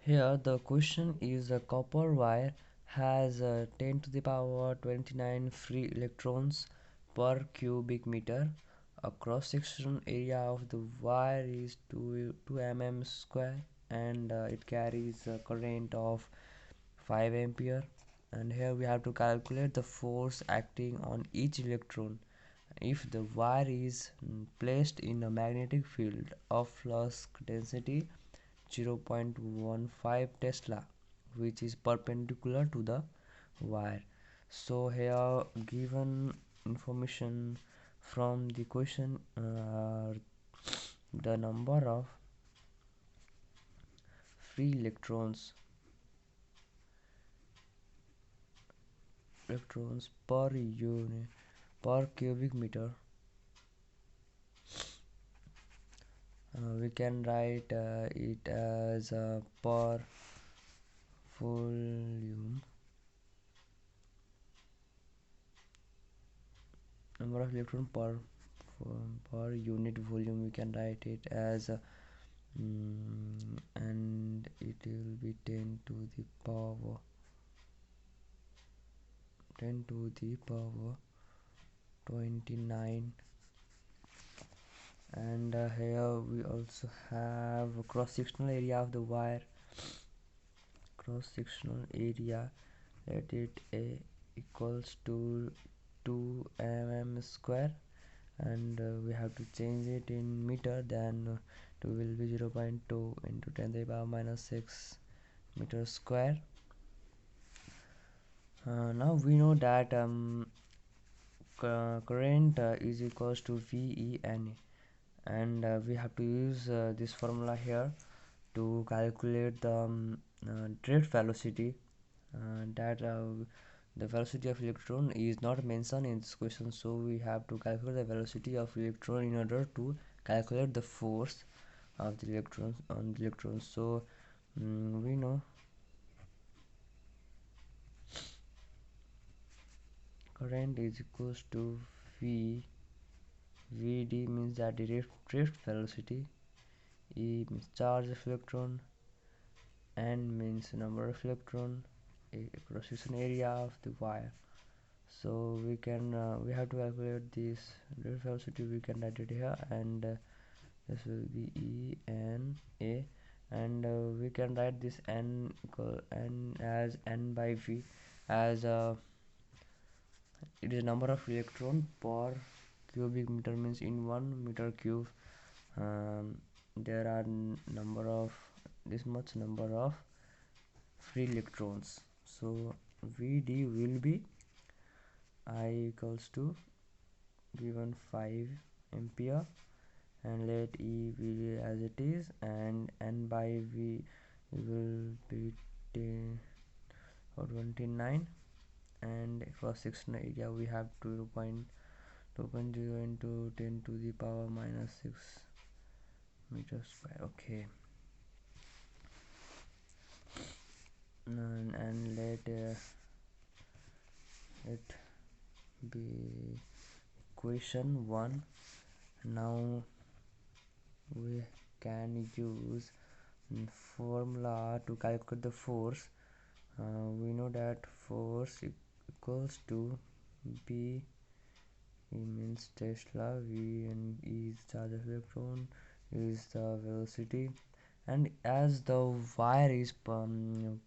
Here the question is a copper wire has 10 to the power 29 free electrons per cubic meter. A cross-section area of the wire is 2 mm square, and it carries a current of 5 ampere. And here we have to calculate the force acting on each electron if the wire is placed in a magnetic field of flux density 0.15 Tesla, which is perpendicular to the wire. So here given information from the question, the number of free electrons per unit per cubic meter. We can write it as per volume. Number of electron per unit volume, we can write it as and it will be 10 to the power 29. And here we also have a cross-sectional area of the wire. Cross-sectional area, let it A equals to 2 mm square, and we have to change it in meter. Then 2 will be 0.2 into 10 to the power minus 6 meter square. Now we know that current is equals to VEN, and we have to use this formula here to calculate the drift velocity. That the velocity of electron is not mentioned in this question, so we have to calculate the velocity of electron in order to calculate the force of the electrons on the electrons. So we know current is equals to Vd means that the drift velocity, E means charge of electron, N means number of electron, cross-section area of the wire. So we can we have to calculate this drift velocity. We can write it here, and this will be E N A, and we can write this N equal N as N by V, as it is number of electron per cubic meter, means in 1 meter cube there are number of this much number of free electrons. So Vd will be I equals to given 5 ampere, and let E be as it is, and N by V will be 10 or 29, and cross sectional area we have 2.0 into 10 to the power minus 6 meters square. Okay, and let it be question 1. Now we can use formula to calculate the force. We know that force equals to B, E means Tesla, V and E is charge of electron, is the velocity, and as the wire is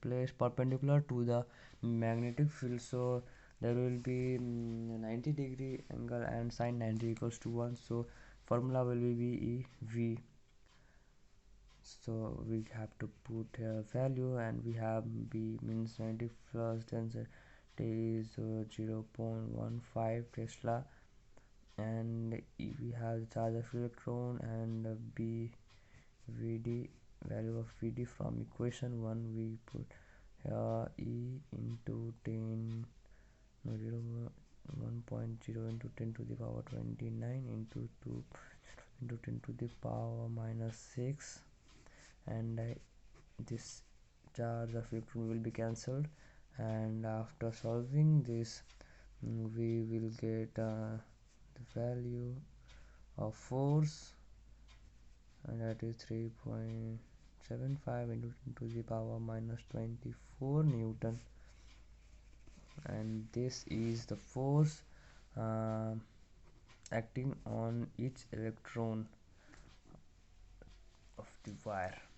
placed perpendicular to the magnetic field, so there will be 90-degree angle, and sine 90 equals to 1, so formula will be E V. So we have to put a value, and we have B means 90 plus density is 0.15 Tesla, and we have the charge of electron, and B Vd, value of Vd from equation 1 we put here E into 10 no 1.0 into 10 to the power 29 into 2 into 10 to the power minus 6, and this charge of electron will be cancelled, and after solving this we will get the value of force, and that is 3. 75 into 10 to the power minus 24 Newton, and this is the force uh, acting on each electron of the wire.